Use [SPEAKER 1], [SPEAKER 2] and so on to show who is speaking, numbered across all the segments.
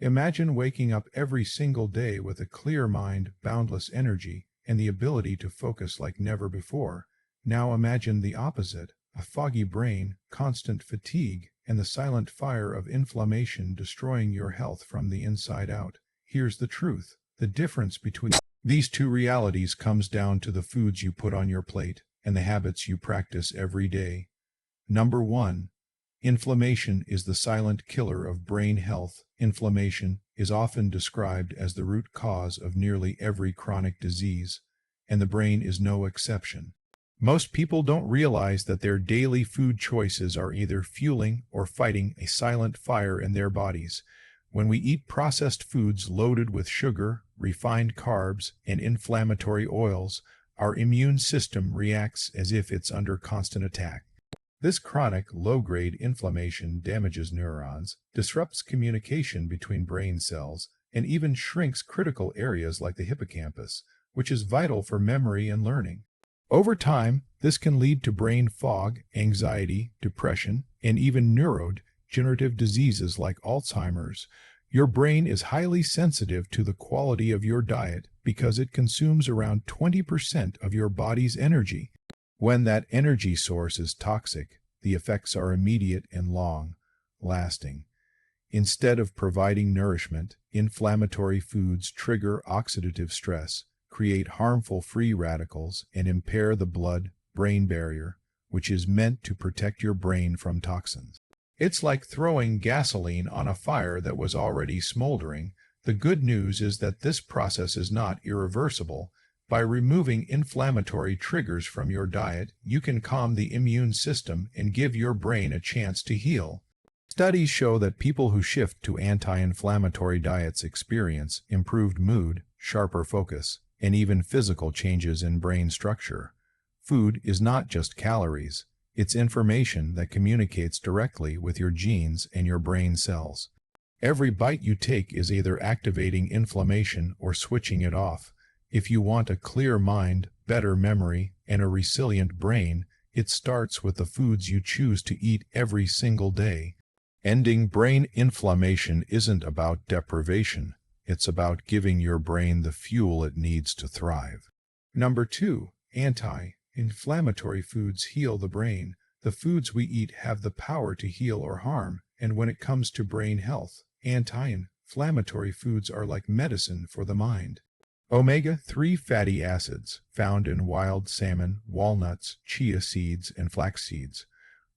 [SPEAKER 1] Imagine waking up every single day with a clear mind, boundless energy, and the ability to focus like never before. Now imagine the opposite, a foggy brain, constant fatigue, and the silent fire of inflammation destroying your health from the inside out. Here's the truth. The difference between these two realities comes down to the foods you put on your plate and the habits you practice every day. Number 1. Inflammation is the silent killer of brain health. Inflammation is often described as the root cause of nearly every chronic disease, and the brain is no exception. Most people don't realize that their daily food choices are either fueling or fighting a silent fire in their bodies. When we eat processed foods loaded with sugar, refined carbs, and inflammatory oils, our immune system reacts as if it's under constant attack. This chronic, low-grade inflammation damages neurons, disrupts communication between brain cells, and even shrinks critical areas like the hippocampus, which is vital for memory and learning. Over time, this can lead to brain fog, anxiety, depression, and even neurodegenerative diseases like Alzheimer's. Your brain is highly sensitive to the quality of your diet because it consumes around 20% of your body's energy. When that energy source is toxic, the effects are immediate and long-lasting. Instead of providing nourishment, inflammatory foods trigger oxidative stress, create harmful free radicals, and impair the blood-brain barrier, which is meant to protect your brain from toxins. It's like throwing gasoline on a fire that was already smoldering. The good news is that this process is not irreversible. By removing inflammatory triggers from your diet, you can calm the immune system and give your brain a chance to heal. Studies show that people who shift to anti-inflammatory diets experience improved mood, sharper focus, and even physical changes in brain structure. Food is not just calories. It's information that communicates directly with your genes and your brain cells. Every bite you take is either activating inflammation or switching it off. If you want a clear mind, better memory, and a resilient brain, it starts with the foods you choose to eat every single day. Ending brain inflammation isn't about deprivation. It's about giving your brain the fuel it needs to thrive. Number 2. Anti-inflammatory foods heal the brain. The foods we eat have the power to heal or harm, and when it comes to brain health, anti-inflammatory foods are like medicine for the mind. Omega-3 fatty acids, found in wild salmon, walnuts, chia seeds, and flax seeds,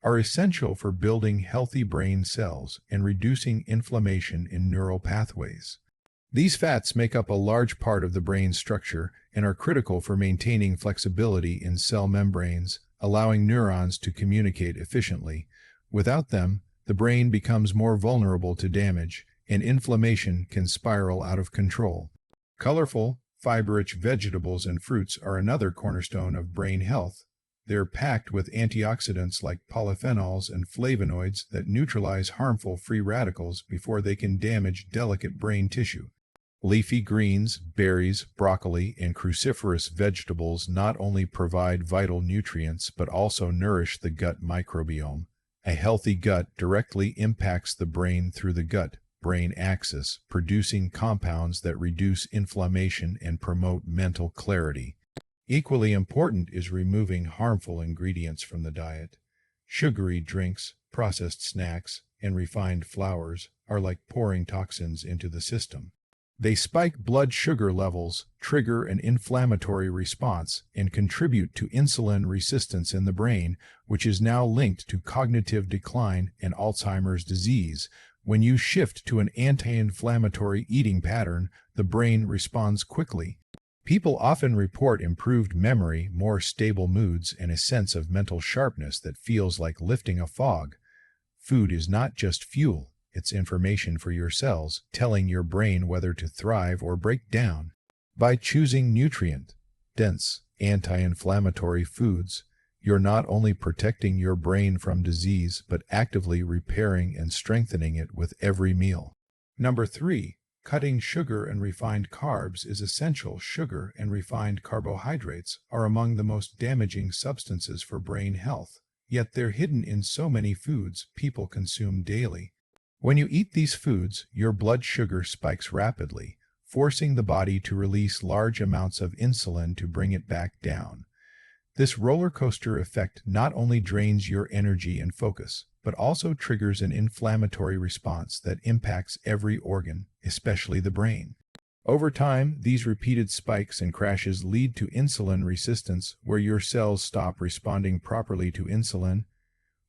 [SPEAKER 1] are essential for building healthy brain cells and reducing inflammation in neural pathways. These fats make up a large part of the brain's structure and are critical for maintaining flexibility in cell membranes, allowing neurons to communicate efficiently. Without them, the brain becomes more vulnerable to damage, and inflammation can spiral out of control. Colorful, fiber-rich vegetables and fruits are another cornerstone of brain health. They're packed with antioxidants like polyphenols and flavonoids that neutralize harmful free radicals before they can damage delicate brain tissue. Leafy greens, berries, broccoli, and cruciferous vegetables not only provide vital nutrients but also nourish the gut microbiome. A healthy gut directly impacts the brain through the gut-brain axis, producing compounds that reduce inflammation and promote mental clarity. Equally important is removing harmful ingredients from the diet. Sugary drinks, processed snacks, and refined flours are like pouring toxins into the system. They spike blood sugar levels, trigger an inflammatory response, and contribute to insulin resistance in the brain, which is now linked to cognitive decline and Alzheimer's disease. When you shift to an anti-inflammatory eating pattern, the brain responds quickly. People often report improved memory, more stable moods, and a sense of mental sharpness that feels like lifting a fog. Food is not just fuel. It's information for your cells, telling your brain whether to thrive or break down. By choosing nutrient-dense, anti-inflammatory foods, you're not only protecting your brain from disease, but actively repairing and strengthening it with every meal. Number 3. Cutting sugar and refined carbs is essential. Sugar and refined carbohydrates are among the most damaging substances for brain health, yet they're hidden in so many foods people consume daily. When you eat these foods, your blood sugar spikes rapidly, forcing the body to release large amounts of insulin to bring it back down. This roller coaster effect not only drains your energy and focus, but also triggers an inflammatory response that impacts every organ, especially the brain. Over time, these repeated spikes and crashes lead to insulin resistance, where your cells stop responding properly to insulin.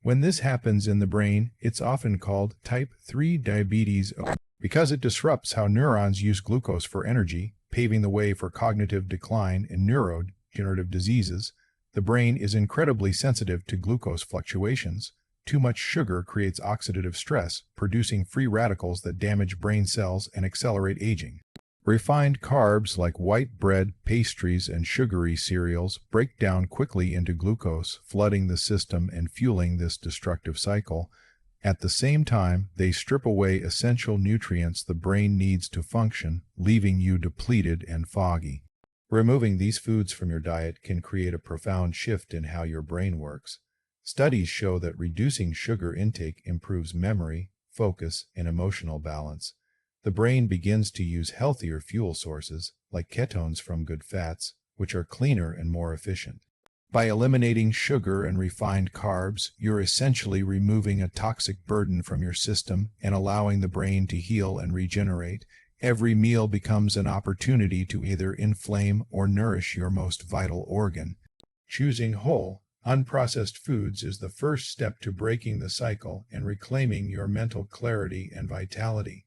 [SPEAKER 1] When this happens in the brain, it's often called type 3 diabetes because it disrupts how neurons use glucose for energy, paving the way for cognitive decline and neurodegenerative diseases. The brain is incredibly sensitive to glucose fluctuations. Too much sugar creates oxidative stress, producing free radicals that damage brain cells and accelerate aging. Refined carbs like white bread, pastries, and sugary cereals break down quickly into glucose, flooding the system and fueling this destructive cycle. At the same time, they strip away essential nutrients the brain needs to function, leaving you depleted and foggy. Removing these foods from your diet can create a profound shift in how your brain works. Studies show that reducing sugar intake improves memory, focus, and emotional balance. The brain begins to use healthier fuel sources, like ketones from good fats, which are cleaner and more efficient. By eliminating sugar and refined carbs, you're essentially removing a toxic burden from your system and allowing the brain to heal and regenerate. Every meal becomes an opportunity to either inflame or nourish your most vital organ. Choosing whole, unprocessed foods is the first step to breaking the cycle and reclaiming your mental clarity and vitality.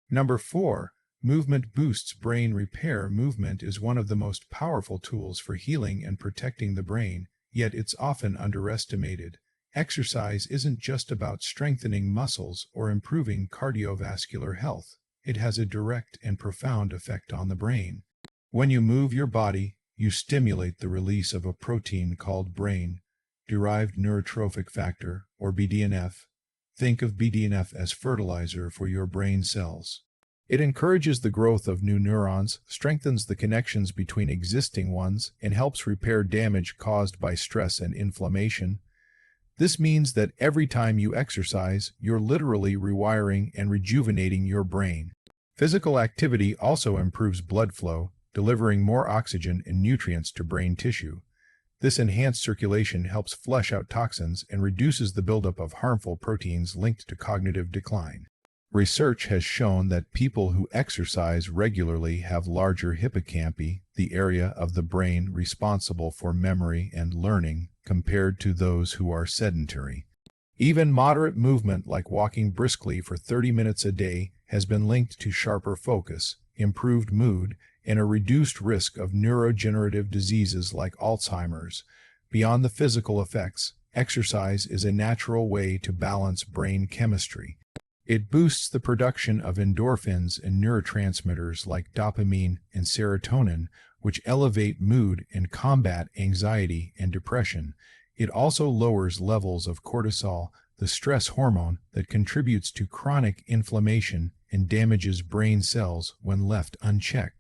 [SPEAKER 1] Number 4, movement boosts brain repair. Movement is one of the most powerful tools for healing and protecting the brain, yet it's often underestimated. Exercise isn't just about strengthening muscles or improving cardiovascular health. It has a direct and profound effect on the brain. When you move your body, you stimulate the release of a protein called brain-derived neurotrophic factor, or BDNF. Think of BDNF as fertilizer for your brain cells. It encourages the growth of new neurons, strengthens the connections between existing ones, and helps repair damage caused by stress and inflammation. This means that every time you exercise, you're literally rewiring and rejuvenating your brain. Physical activity also improves blood flow, delivering more oxygen and nutrients to brain tissue. This enhanced circulation helps flush out toxins and reduces the buildup of harmful proteins linked to cognitive decline. Research has shown that people who exercise regularly have larger hippocampi, the area of the brain responsible for memory and learning, compared to those who are sedentary. Even moderate movement like walking briskly for 30 minutes a day has been linked to sharper focus, improved mood, and a reduced risk of neurodegenerative diseases like Alzheimer's. Beyond the physical effects, exercise is a natural way to balance brain chemistry. It boosts the production of endorphins and neurotransmitters like dopamine and serotonin, which elevate mood and combat anxiety and depression. It also lowers levels of cortisol, the stress hormone that contributes to chronic inflammation and damages brain cells when left unchecked.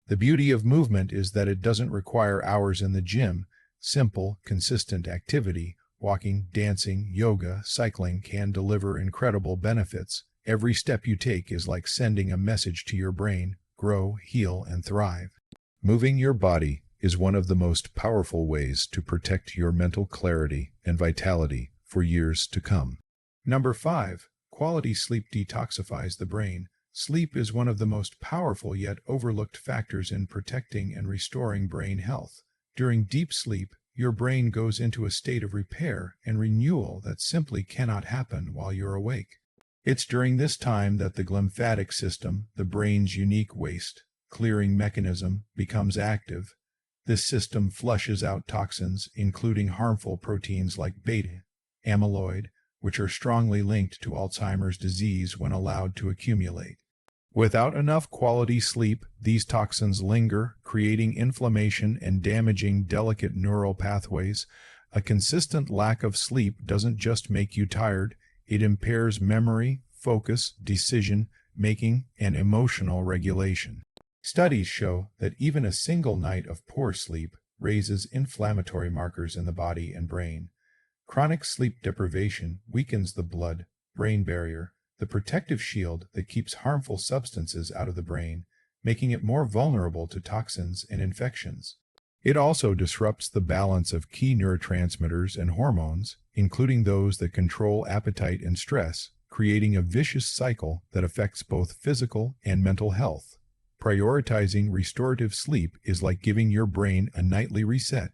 [SPEAKER 1] The beauty of movement is that it doesn't require hours in the gym. Simple, consistent activity, walking, dancing, yoga, cycling can deliver incredible benefits. Every step you take is like sending a message to your brain: grow, heal, and thrive. Moving your body is one of the most powerful ways to protect your mental clarity and vitality for years to come. Number 5, quality sleep detoxifies the brain. Sleep is one of the most powerful yet overlooked factors in protecting and restoring brain health. During deep sleep, your brain goes into a state of repair and renewal that simply cannot happen while you're awake. It's during this time that the glymphatic system, the brain's unique waste clearing mechanism, becomes active. This system flushes out toxins, including harmful proteins like beta amyloid, which are strongly linked to Alzheimer's disease when allowed to accumulate. Without enough quality sleep, these toxins linger, creating inflammation and damaging delicate neural pathways. A consistent lack of sleep doesn't just make you tired, it impairs memory, focus, decision-making, and emotional regulation. Studies show that even a single night of poor sleep raises inflammatory markers in the body and brain. Chronic sleep deprivation weakens the blood-brain barrier, the protective shield that keeps harmful substances out of the brain, making it more vulnerable to toxins and infections. It also disrupts the balance of key neurotransmitters and hormones, including those that control appetite and stress, creating a vicious cycle that affects both physical and mental health. Prioritizing restorative sleep is like giving your brain a nightly reset.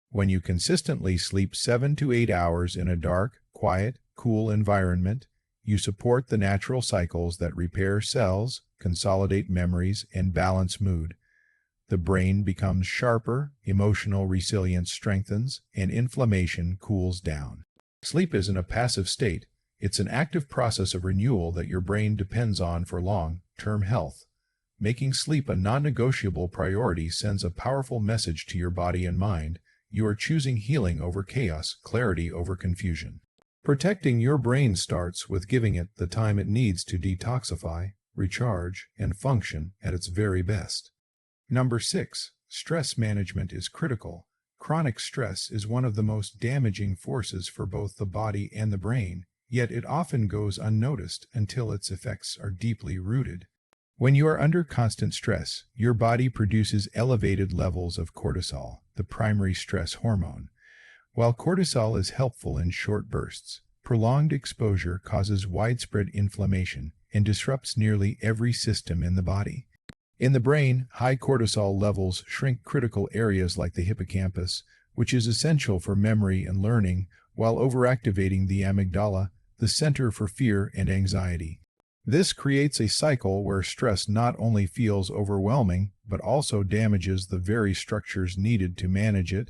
[SPEAKER 1] When you consistently sleep 7 to 8 hours in a dark, quiet, cool environment, you support the natural cycles that repair cells, consolidate memories, and balance mood. The brain becomes sharper, emotional resilience strengthens, and inflammation cools down. Sleep isn't a passive state, it's an active process of renewal that your brain depends on for long-term health. Making sleep a non-negotiable priority sends a powerful message to your body and mind. You are choosing healing over chaos, clarity over confusion. Protecting your brain starts with giving it the time it needs to detoxify, recharge, and function at its very best. Number 6. Stress management is critical. Chronic stress is one of the most damaging forces for both the body and the brain, yet it often goes unnoticed until its effects are deeply rooted. When you are under constant stress, your body produces elevated levels of cortisol, the primary stress hormone. While cortisol is helpful in short bursts, prolonged exposure causes widespread inflammation and disrupts nearly every system in the body. In the brain, high cortisol levels shrink critical areas like the hippocampus, which is essential for memory and learning, while overactivating the amygdala, the center for fear and anxiety. This creates a cycle where stress not only feels overwhelming, but also damages the very structures needed to manage it.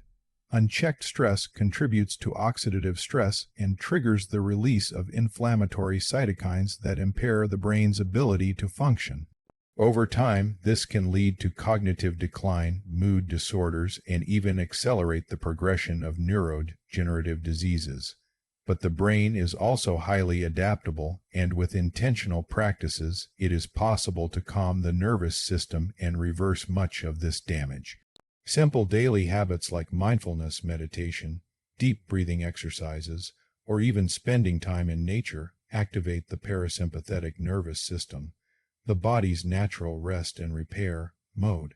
[SPEAKER 1] Unchecked stress contributes to oxidative stress and triggers the release of inflammatory cytokines that impair the brain's ability to function. Over time, this can lead to cognitive decline, mood disorders, and even accelerate the progression of neurodegenerative diseases. But the brain is also highly adaptable, and with intentional practices, it is possible to calm the nervous system and reverse much of this damage. Simple daily habits like mindfulness meditation, deep breathing exercises, or even spending time in nature activate the parasympathetic nervous system, the body's natural rest and repair mode.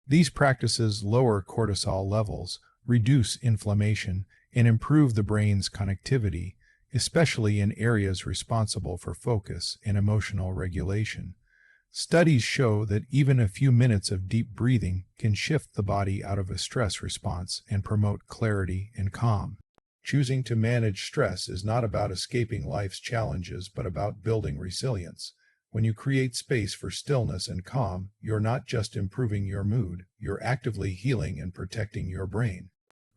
[SPEAKER 1] These practices lower cortisol levels, reduce inflammation, and improve the brain's connectivity, especially in areas responsible for focus and emotional regulation. Studies show that even a few minutes of deep breathing can shift the body out of a stress response and promote clarity and calm. Choosing to manage stress is not about escaping life's challenges, but about building resilience. When you create space for stillness and calm, you're not just improving your mood, you're actively healing and protecting your brain.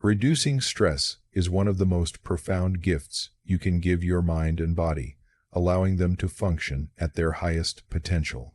[SPEAKER 1] Reducing stress is one of the most profound gifts you can give your mind and body, allowing them to function at their highest potential.